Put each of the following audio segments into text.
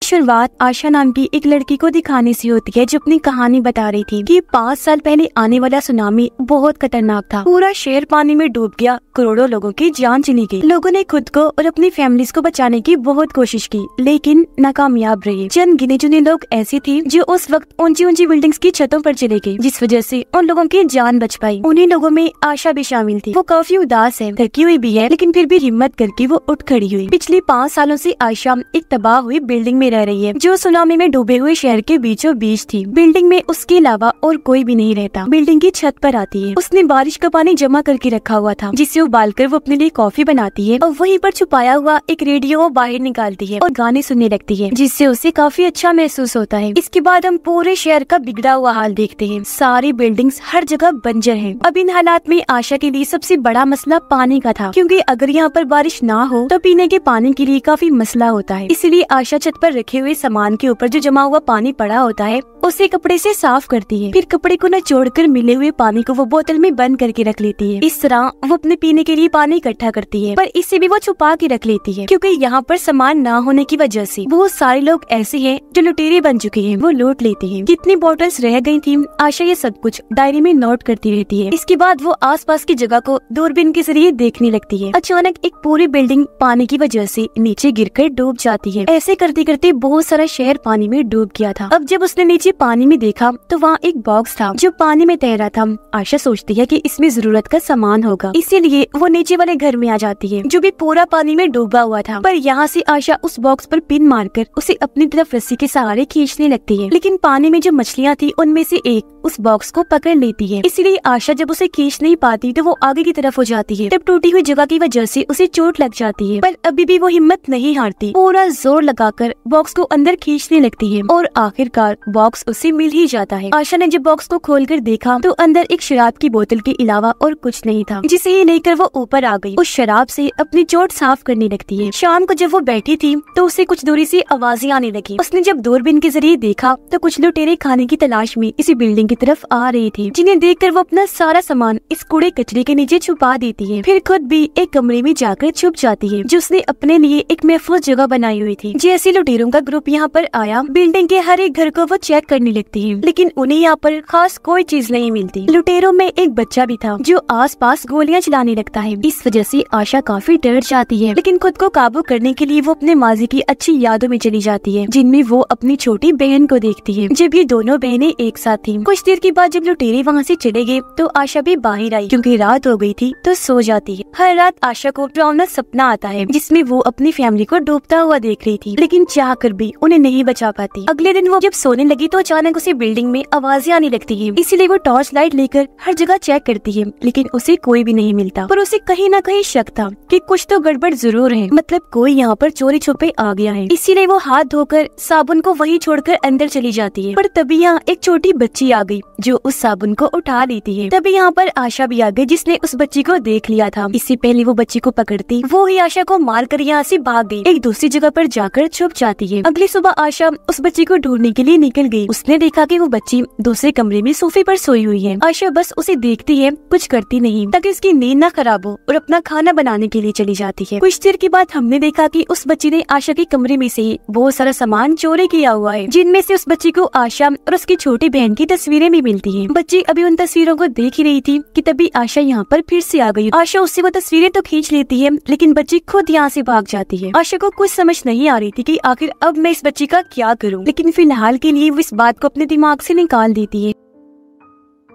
शुरुआत आशा नाम की एक लड़की को दिखाने से होती है, जो अपनी कहानी बता रही थी कि 5 साल पहले आने वाला सुनामी बहुत खतरनाक था। पूरा शहर पानी में डूब गया, करोड़ों लोगों की जान चली गई। लोगों ने खुद को और अपनी फैमिलीज को बचाने की बहुत कोशिश की, लेकिन नाकामयाब रहे। चंद गिने चुने लोग ऐसे थे जो उस वक्त ऊंची ऊंची बिल्डिंग्स की छतों पर चले गए, जिस वजह से उन लोगों की जान बच पाई। उन्हीं लोगों में आशा भी शामिल थी। वो काफी उदास है, थकी हुई भी है, लेकिन फिर भी हिम्मत करके वो उठ खड़ी हुई। पिछले 5 सालों से आशा एक तबाह हुई बिल्डिंग में रह रही है, जो सुनामी में डूबे हुए शहर के बीचों बीच थी। बिल्डिंग में उसके अलावा और कोई भी नहीं रहता। बिल्डिंग की छत पर आती है। उसने बारिश का पानी जमा करके रखा हुआ था, जिसे उबालकर वो अपने लिए कॉफी बनाती है और वहीं पर छुपाया हुआ एक रेडियो वो बाहर निकालती है और गाने सुनने लगती है, जिससे उसे काफी अच्छा महसूस होता है। इसके बाद हम पूरे शहर का बिगड़ा हुआ हाल देखते हैं। सारी बिल्डिंग्स हर जगह बंजर हैं। अब इन हालात में आशा के लिए सबसे बड़ा मसला पानी का था, क्योंकि अगर यहाँ पर बारिश ना हो तो पीने के पानी के लिए काफी मसला होता है। इसलिए आशा छत पर रखे हुए सामान के ऊपर जो जमा हुआ पानी पड़ा होता है, उसे कपड़े से साफ करती है। फिर कपड़े को निचोड़कर मिले हुए पानी को वो बोतल में बंद करके रख लेती है। इस तरह वो अपने पीने के लिए पानी इकट्ठा करती है, पर इसे भी वो छुपा के रख लेती है, क्योंकि यहाँ पर सामान ना होने की वजह से बहुत सारे लोग ऐसे हैं जो लुटेरे बन चुके हैं, वो लूट लेते हैं। कितनी बोतल्स रह गई थी, आशा ये सब कुछ डायरी में नोट करती रहती है। इसके बाद वो आसपास की जगह को दूरबीन के जरिए देखने लगती है। अचानक एक पूरी बिल्डिंग पानी की वजह से नीचे गिरकर डूब जाती है। ऐसे करते करते बहुत सारा शहर पानी में डूब गया था। अब जब उसने नीचे पानी में देखा तो वहाँ एक बॉक्स था जो पानी में तैर रहा था। आशा सोचती है कि इसमें जरूरत का सामान होगा, इसीलिए वो नीचे वाले घर में आ जाती है, जो भी पूरा पानी में डूबा हुआ था। पर यहाँ से आशा उस बॉक्स पर पिन मारकर उसे अपनी तरफ रस्सी के सहारे खींचने लगती है, लेकिन पानी में जो मछलियाँ थी उनमें से एक उस बॉक्स को पकड़ लेती है। इसीलिए आशा जब उसे खींच नहीं पाती तो वो आगे की तरफ हो जाती है। तब टूटी हुई जगह की वजह से उसे चोट लग जाती है, पर अभी भी वो हिम्मत नहीं हारती। पूरा जोर लगाकर बॉक्स को अंदर खींचने लगती है और आखिरकार बॉक्स उसे मिल ही जाता है। आशा ने जब बॉक्स को खोलकर देखा तो अंदर एक शराब की बोतल के अलावा और कुछ नहीं था, जिसे ही लेकर वो ऊपर आ गई। उस शराब से अपनी चोट साफ करने लगती है। शाम को जब वो बैठी थी तो उसे कुछ दूरी से आवाजें आने लगी। उसने जब दूरबीन के जरिए देखा तो कुछ लुटेरे खाने की तलाश में इसी बिल्डिंग की तरफ आ रही थी, जिन्हें देखकर वो अपना सारा सामान इस कूड़े कचरे के नीचे छुपा देती है। फिर खुद भी एक कमरे में जाकर छुप जाती है, जो उसने अपने लिए एक महफूज जगह बनाई हुई थी। जैसे लुटेरों का ग्रुप यहाँ पर आया, बिल्डिंग के हर एक घर को वो चेक करने लगती है, लेकिन उन्हें यहाँ पर खास कोई चीज नहीं मिलती। लुटेरों में एक बच्चा भी था जो आसपास गोलियां चलाने लगता है। इस वजह से आशा काफी डर जाती है, लेकिन खुद को काबू करने के लिए वो अपने माजी की अच्छी यादों में चली जाती है, जिनमें वो अपनी छोटी बहन को देखती है, जब ये दोनों बहनें एक साथ थी। कुछ देर के बाद जब लुटेरे वहाँ से चले गए तो आशा भी बाहर आई, क्योंकि रात हो गई थी तो सो जाती है। हर रात आशा को डरावना सपना आता है, जिसमें वो अपनी फैमिली को डूबता हुआ देख रही थी, लेकिन चाह कर भी उन्हें नहीं बचा पाती। अगले दिन वो जब सोने लगी तो अचानक उसे बिल्डिंग में आवाजें आने लगती है। इसीलिए वो टॉर्च लाइट लेकर हर जगह चेक करती है, लेकिन उसे कोई भी नहीं मिलता। पर उसे कहीं न कहीं शक था कि कुछ तो गड़बड़ जरूर है, मतलब कोई यहाँ पर चोरी छुपे आ गया है। इसीलिए वो हाथ धोकर साबुन को वहीं छोड़कर अंदर चली जाती है। पर तभी यहाँ एक छोटी बच्ची आ गई जो उस साबुन को उठा लेती है। तभी यहाँ पर आशा भी आ गई, जिसने उस बच्ची को देख लिया था। इससे पहले वो बच्ची को पकड़ती, वो ही आशा को मारकर यहाँ से भाग गई, एक दूसरी जगह पर जाकर छुप जाती है। अगली सुबह आशा उस बच्ची को ढूंढने के लिए निकल गई। उसने देखा कि वो बच्ची दूसरे कमरे में सोफे पर सोई हुई है। आशा बस उसे देखती है, कुछ करती नहीं, ताकि उसकी नींद न खराब हो, और अपना खाना बनाने के लिए चली जाती है। कुछ देर के बाद हमने देखा कि उस बच्ची ने आशा के कमरे में से बहुत सारा सामान चोरी किया हुआ है, जिनमें से उस बच्ची को आशा और उसकी छोटी बहन की तस्वीरें भी मिलती हैं। बच्ची अभी उन तस्वीरों को देख ही रही थी कि तभी आशा यहाँ पर फिर से आ गई। आशा उससे वो तस्वीरें तो खींच लेती है, लेकिन बच्ची खुद यहाँ से भाग जाती है। आशा को कुछ समझ नहीं आ रही थी कि आखिर अब मैं इस बच्ची का क्या करूँ, लेकिन फिलहाल के लिए वो इस बात को अपने दिमाग से निकाल देती है।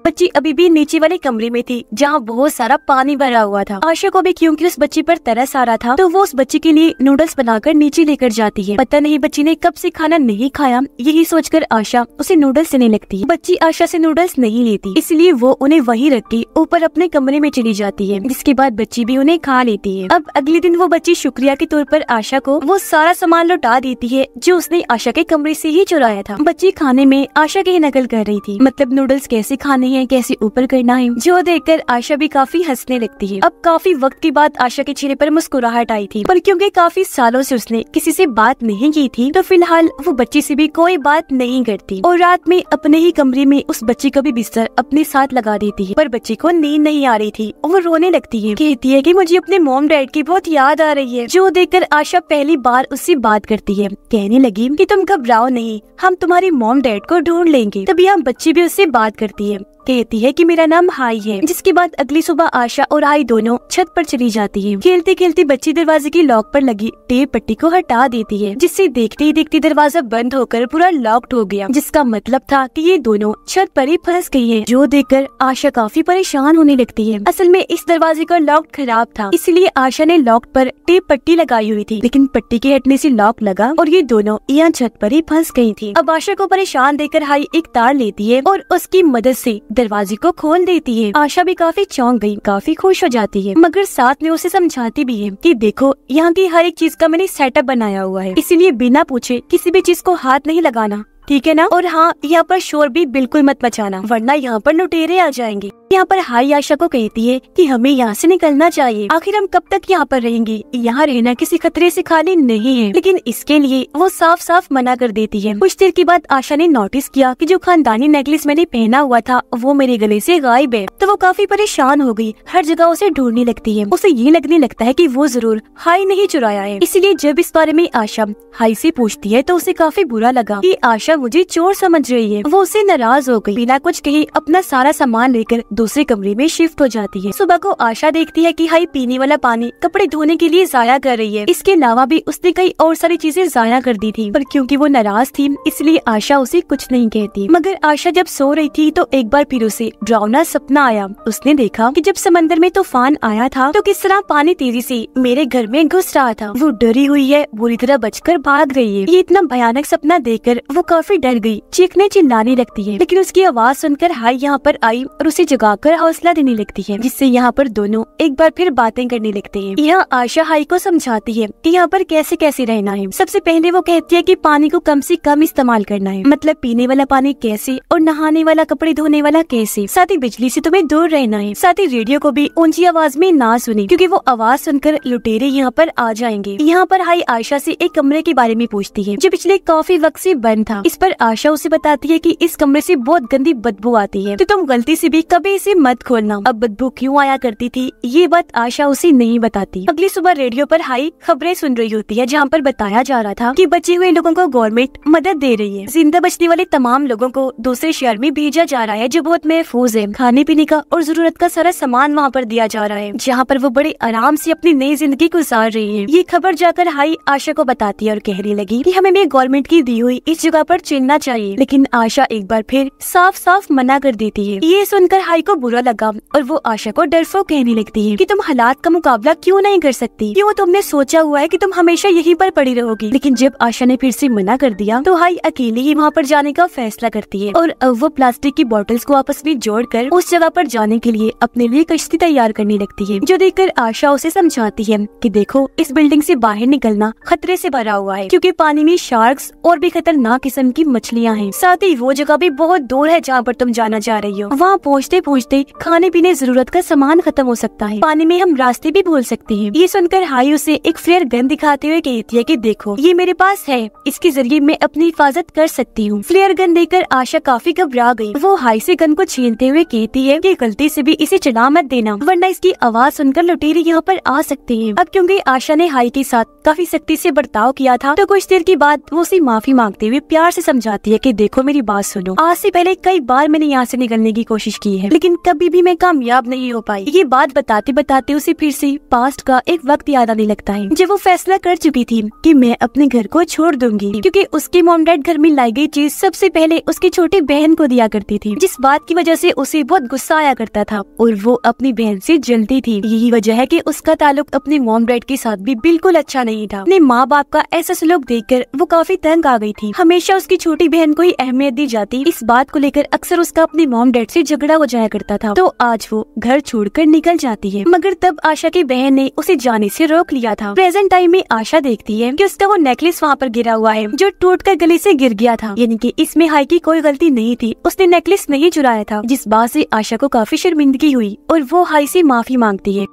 बच्ची अभी भी नीचे वाले कमरे में थी, जहाँ बहुत सारा पानी भरा हुआ था। आशा को भी क्योंकि उस बच्ची पर तरस आ रहा था, तो वो उस बच्ची के लिए नूडल्स बनाकर नीचे लेकर जाती है। पता नहीं बच्ची ने कब से खाना नहीं खाया, यही सोचकर आशा उसे नूडल्स देने लगती है। बच्ची आशा से नूडल्स नहीं लेती, इसलिए वो उन्हें वहीं रख के ऊपर अपने कमरे में चली जाती है, जिसके बाद बच्ची भी उन्हें खा लेती है। अब अगले दिन वो बच्ची शुक्रिया के तौर पर आशा को वो सारा सामान लौटा देती है जो उसने आशा के कमरे से ही चुराया था। बच्ची खाने में आशा की नकल कर रही थी, मतलब नूडल्स कैसे खाने नहीं है, कैसे ऊपर करना है, जो देखकर आशा भी काफी हंसने लगती है। अब काफी वक्त के बाद आशा के चेहरे पर मुस्कुराहट आई थी, पर क्योंकि काफी सालों से उसने किसी से बात नहीं की थी, तो फिलहाल वो बच्ची से भी कोई बात नहीं करती और रात में अपने ही कमरे में उस बच्ची का भी बिस्तर अपने साथ लगा देती है। पर बच्ची को नींद नहीं आ रही थी और वो रोने लगती है, कहती है कि मुझे अपने मॉम डैड की बहुत याद आ रही है। जो देखकर आशा पहली बार उससे बात करती है, कहने लगी कि तुम घबराओ नहीं, हम तुम्हारी मॉम डैड को ढूंढ लेंगे। तभी हम बच्ची भी उससे बात करती है, कहती है कि मेरा नाम हाई है। जिसके बाद अगली सुबह आशा और हाई दोनों छत पर चली जाती है। खेलते खेलते बच्ची दरवाजे की लॉक पर लगी टेप पट्टी को हटा देती है, जिससे देखते ही देखते दरवाजा बंद होकर पूरा लॉक्ड हो गया, जिसका मतलब था कि ये दोनों छत पर ही फंस गई है। जो देखकर आशा काफी परेशान होने लगती है। असल में इस दरवाजे का लॉक खराब था, इसलिए आशा ने लॉक पर टेप पट्टी लगाई हुई थी, लेकिन पट्टी के हटने से लॉक लगा और ये दोनों यहाँ छत पर ही फंस गई थी। अब आशा को परेशान देखकर हाई एक तार लेती है और उसकी मदद से दरवाजे को खोल देती है। आशा भी काफी चौंक गई, काफी खुश हो जाती है, मगर साथ में उसे समझाती भी है कि देखो यहाँ की हर एक चीज का मैंने सेटअप बनाया हुआ है, इसीलिए बिना पूछे किसी भी चीज को हाथ नहीं लगाना, ठीक है ना। और हाँ, यहाँ पर शोर भी बिल्कुल मत मचाना, वरना यहाँ पर लुटेरे आ जाएंगे। यहाँ पर हाई आशा को कहती है कि हमें यहाँ से निकलना चाहिए, आखिर हम कब तक यहाँ पर रहेंगे, यहाँ रहना किसी खतरे से खाली नहीं है। लेकिन इसके लिए वो साफ साफ मना कर देती है। कुछ देर के बाद आशा ने नोटिस किया कि जो खानदानी नेकलेस मैंने पहना हुआ था वो मेरे गले से गायब है, तो वो काफी परेशान हो गई, हर जगह उसे ढूंढने लगती है। उसे ये लगने लगता है कि वो जरूर हाई ने ही चुराया है। इसलिए जब इस बारे में आशा हाई से पूछती है तो उसे काफी बुरा लगा कि आशा मुझे चोर समझ रही है। वो उससे नाराज हो गई, बिना कुछ कहे अपना सारा सामान लेकर दूसरे कमरे में शिफ्ट हो जाती है। सुबह को आशा देखती है कि हाई पीने वाला पानी कपड़े धोने के लिए जाया कर रही है। इसके अलावा भी उसने कई और सारी चीजें जाया कर दी थी, पर क्योंकि वो नाराज थी इसलिए आशा उसे कुछ नहीं कहती। मगर आशा जब सो रही थी तो एक बार फिर उसे डरावना सपना आया। उसने देखा कि जब समंदर में तूफान आया था तो किस तरह पानी तेजी से मेरे घर में घुस रहा था। वो डरी हुई है, बुरी तरह बचकर भाग रही है। ये इतना भयानक सपना देखकर वो काफी डर गई, चीखने चिल्लाने लगती है। लेकिन उसकी आवाज सुनकर हाई यहाँ पर आई और उसे जगाकर हौसला देने लगती है, जिससे यहाँ पर दोनों एक बार फिर बातें करने लगते हैं। यहाँ आशा हाई को समझाती है कि यहाँ पर कैसे कैसे रहना है। सबसे पहले वो कहती है कि पानी को कम से कम इस्तेमाल करना है, मतलब पीने वाला पानी कैसे और नहाने वाला, कपड़े धोने वाला कैसे। साथ ही बिजली से तुम्हें दूर रहना है। साथ ही रेडियो को भी ऊंची आवाज में ना सुने, क्योंकि वो आवाज सुनकर लुटेरे यहाँ पर आ जाएंगे। यहाँ पर हाई आशा से एक कमरे के बारे में पूछती है जो पिछले काफी वक्त से बंद था। इस पर आशा उसे बताती है कि इस कमरे से बहुत गंदी बदबू आती है, तो तुम गलती से भी कभी इसे मत खोलना। अब बदबू क्यों आया करती थी ये बात आशा उसे नहीं बताती। अगली सुबह रेडियो पर हाई खबरें सुन रही होती है, जहाँ पर बताया जा रहा था कि बचे हुए लोगों को गवर्नमेंट मदद दे रही है। जिंदा बचने वाले तमाम लोगों को दूसरे शहर में भेजा जा रहा है जो बहुत महफूज है। खाने पीने का और जरूरत का सारा सामान वहाँ पर दिया जा रहा है, जहाँ पर वो बड़े आराम से अपनी नई जिंदगी गुजार रही है। ये खबर जाकर हाई आशा को बताती है और कहने लगी कि हमें भी गवर्नमेंट की दी हुई इस जगह पर चलना चाहिए। लेकिन आशा एक बार फिर साफ साफ मना कर देती है। ये सुनकर हाई को बुरा लगा और वो आशा को डरपोक कहने लगती है कि तुम हालात का मुकाबला क्यों नहीं कर सकती, क्यों तुमने सोचा हुआ है कि तुम हमेशा यहीं पर पड़ी रहोगी। लेकिन जब आशा ने फिर से मना कर दिया तो हाई अकेले ही वहाँ पर जाने का फैसला करती है और अब वो प्लास्टिक की बोतल्स को आपस में जोड़कर उस जगह पर जाने के लिए अपने लिए कश्ती तैयार करने लगती है। जो देखकर आशा उसे समझाती है कि देखो, इस बिल्डिंग से बाहर निकलना खतरे से भरा हुआ है, क्योंकि पानी में शार्क्स और भी खतरनाक किस्म की मछलियाँ हैं। साथ ही वो जगह भी बहुत दूर है जहाँ पर तुम जाना चाह रही हो। वहाँ पहुँचते पहुँचते खाने पीने जरूरत का सामान खत्म हो सकता है, पानी में हम रास्ते भी भूल सकते हैं। ये सुनकर हाई उसे एक फ्लेयर गन दिखाते हुए कहती है कि देखो, ये मेरे पास है, इसके जरिए मैं अपनी हिफाजत कर सकती हूँ। फ्लेयर गन देकर आशा काफी घबरा गई। वो हाई से गन को छीनते हुए कहती है कि गलती से भी इसे चला मत देना, वरना इसकी आवाज सुनकर लुटेरे यहाँ पर आ सकते हैं। अब क्योंकि आशा ने हाई के साथ काफी सख्ती से बर्ताव किया था, तो कुछ देर के बाद वो उसे माफी मांगते हुए प्यार से समझाती है कि देखो, मेरी बात सुनो, आज से पहले कई बार मैंने यहाँ से निकलने की कोशिश की है, लेकिन कभी भी मैं कामयाब नहीं हो पाई। ये बात बताते बताते उसे फिर से पास्ट का एक वक्त याद आने लगता है जब वो फैसला कर चुकी थी कि मैं अपने घर को छोड़ दूंगी, क्योंकि उसके मॉम डैड घर में लाई गई चीज सबसे पहले उसकी छोटी बहन को दिया करती थी, जिस बात की वजह से उसे बहुत गुस्सा आया करता था और वो अपनी बहन से जलती थी। यही वजह है कि उसका ताल्लुक अपने मॉम डैड के साथ भी बिल्कुल अच्छा नहीं था। अपने माँ बाप का ऐसा सलूक देखकर वो काफी तंग आ गई थी। हमेशा उसकी छोटी बहन को ही अहमियत दी जाती। इस बात को लेकर अक्सर उसका अपने मॉम डैड से झगड़ा हो जाया करता था, तो आज वो घर छोड़कर निकल जाती है। मगर तब आशा की बहन ने उसे जाने से रोक लिया था। प्रेजेंट टाइम में आशा देखती है कि उसका वो नेकलेस वहाँ पर गिरा हुआ है जो टूटकर गले से गिर गया था, यानी कि इसमें हाई की कोई गलती नहीं थी, उसने नेकलेस नहीं चुराया था। जिस बात से आशा को काफी शर्मिंदगी हुई और वो हाई से माफी मांगती है।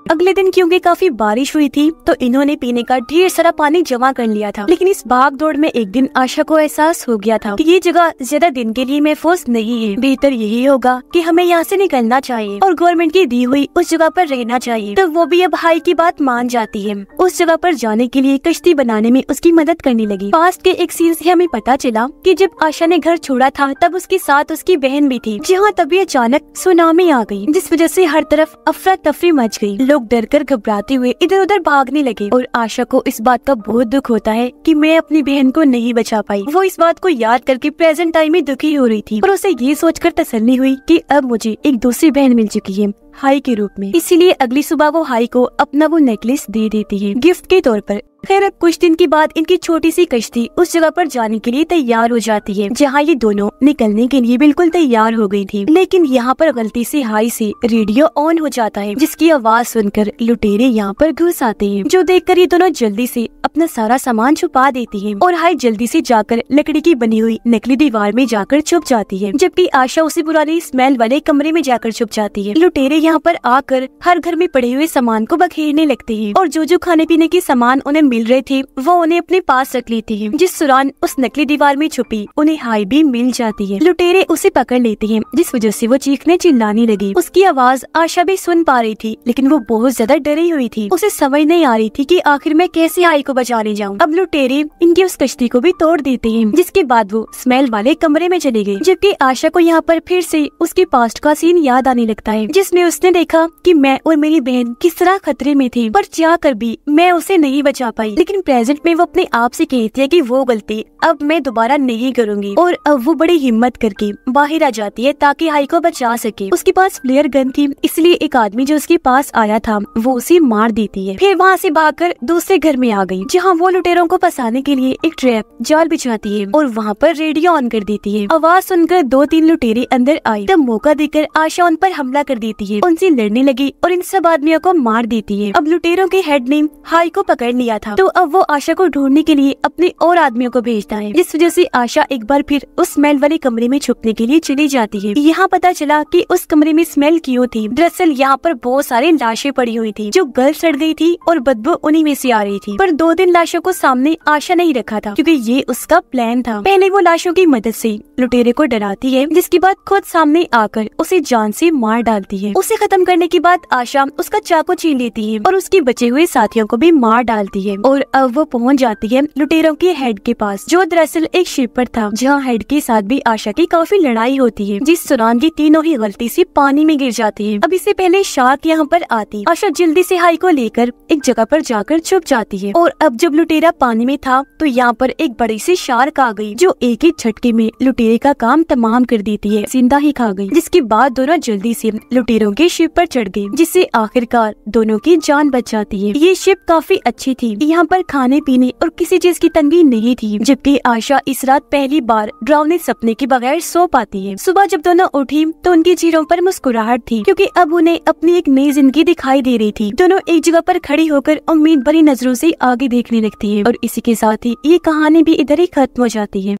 अगले दिन क्योंकि काफी बारिश हुई थी तो इन्होंने पीने का ढेर सारा पानी जमा कर लिया था। लेकिन इस भाग दौड़ में एक दिन आशा को एहसास हो गया था कि ये जगह ज्यादा दिन के लिए महफूज नहीं है, बेहतर यही होगा कि हमें यहाँ से निकलना चाहिए और गवर्नमेंट की दी हुई उस जगह पर रहना चाहिए। तो वो भी अब हाई की बात मान जाती है। उस जगह पर जाने के लिए कश्ती बनाने में उसकी मदद करने लगी। पास्ट के एक सीन से हमें पता चला कि जब आशा ने घर छोड़ा था तब उसके साथ उसकी बहन भी थी। जहाँ तभी अचानक सुनामी आ गई, जिस वजह से हर तरफ अफरा तफरी मच गई। लोग डरकर घबराते हुए इधर उधर भागने लगे और आशा को इस बात का बहुत दुख होता है कि मैं अपनी बहन को नहीं बचा पाई। वो इस बात को याद करके प्रेजेंट टाइम में दुखी हो रही थी, पर उसे ये सोचकर तसल्ली हुई कि अब मुझे एक दूसरी बहन मिल चुकी है हाई के रूप में। इसीलिए अगली सुबह वो हाई को अपना वो नेकलेस दे देती है गिफ्ट के तौर पर। खैर अब कुछ दिन के बाद इनकी छोटी सी कश्ती उस जगह पर जाने के लिए तैयार हो जाती है जहाँ ये दोनों निकलने के लिए बिल्कुल तैयार हो गई थी। लेकिन यहाँ पर गलती से हाई से रेडियो ऑन हो जाता है, जिसकी आवाज सुनकर लुटेरे यहाँ पर घुस आते हैं, जो देखकर ये दोनों जल्दी से अपना सारा सामान छुपा देती है और हाई जल्दी से जाकर लकड़ी की बनी हुई नकली दीवार में जाकर छुप जाती है, जबकि आशा उसी पुरानी स्मेल वाले कमरे में जाकर छुप जाती है। लुटेरे यहाँ पर आकर हर घर में पड़े हुए सामान को बखेरने लगते हैं और जो जो खाने पीने के सामान उन्हें मिल रहे थे वो उन्हें अपने पास रख लेती है। जिस दौरान उस नकली दीवार में छुपी उन्हें हाई भी मिल जाती है। लुटेरे उसे पकड़ लेते हैं, जिस वजह से वो चीखने चिल्लाने लगी। उसकी आवाज आशा भी सुन पा रही थी, लेकिन वो बहुत ज्यादा डरी हुई थी। उसे समझ नहीं आ रही थी कि आखिर मैं कैसे हाई को बचाने जाऊँ। अब लुटेरे इनकी उस कश्ती को भी तोड़ देते हैं, जिसके बाद वो स्मेल वाले कमरे में चले गए। जबकि आशा को यहाँ पर फिर से उसके पास्ट का सीन याद आने लगता है, जिसमें उसने देखा कि मैं और मेरी बहन किस तरह खतरे में थे, पर चाहकर भी मैं उसे नहीं बचा पाई। लेकिन प्रेजेंट में वो अपने आप से कहती है कि वो गलती अब मैं दोबारा नहीं करूंगी और अब वो बड़ी हिम्मत करके बाहर आ जाती है ताकि हाई को बचा सके। उसके पास फ्लेयर गन थी, इसलिए एक आदमी जो उसके पास आया था वो उसे मार देती है। फिर वहाँ से भागकर दूसरे घर में आ गई, जहाँ वो लुटेरों को फंसाने के लिए एक ट्रैप जाल बिछाती है और वहाँ पर रेडियो ऑन कर देती है। आवाज सुनकर 2-3 लुटेरे अंदर आए, तब मौका देकर आशा उन पर हमला कर देती है, उनसे लड़ने लगी और इन सब आदमियों को मार देती है। अब लुटेरों के हेड ने हाई को पकड़ लिया था, तो अब वो आशा को ढूंढने के लिए अपने और आदमियों को भेजता है, जिस वजह से आशा एक बार फिर उस स्मेल वाले कमरे में छुपने के लिए चली जाती है। यहाँ पता चला कि उस कमरे में स्मेल क्यों थी। दरअसल यहाँ पर बहुत सारी लाशें पड़ी हुई थी जो गल सड़ गई थी और बदबू उन्हीं में से आ रही थी। पर 2 दिन लाशों को सामने आशा नहीं रखा था, क्योंकि ये उसका प्लान था। पहले वो लाशों की मदद से लुटेरे को डराती है, जिसके बाद खुद सामने आकर उसे जान से मार डालती है। उसे खत्म करने के बाद आशा उसका चाकू छीन लेती है और उसके बचे हुए साथियों को भी मार डालती है। और अब वो पहुंच जाती है लुटेरों के हेड के पास, जो दरअसल एक शिप था, जहाँ हेड के साथ भी आशा की काफी लड़ाई होती है, जिस दौरान ये तीनों ही गलती से पानी में गिर जाती है। अब इससे पहले शार्क यहाँ पर आती, आशा जल्दी से हाई को लेकर एक जगह पर जाकर छुप जाती है। और अब जब लुटेरा पानी में था तो यहाँ पर एक बड़ी सी शार्क आ गई, जो एक ही झटके में लुटेरे का काम तमाम कर देती है, जिंदा ही खा गई। जिसके बाद दोनों जल्दी से लुटेरों के शिप पर चढ़ गए, जिससे आखिरकार दोनों की जान बच जाती है। ये शिप काफी अच्छी थी, यहाँ पर खाने पीने और किसी चीज की तंगी नहीं थी। जबकि आशा इस रात पहली बार डरावने सपने के बगैर सो पाती है। सुबह जब दोनों उठी तो उनके चेहरों पर मुस्कुराहट थी, क्योंकि अब उन्हें अपनी एक नई जिंदगी दिखाई दे रही थी। दोनों एक जगह पर खड़ी होकर उम्मीद भरी नजरों से आगे देखने लगती है। और इसी के साथ ही ये कहानी भी इधर ही खत्म हो जाती है।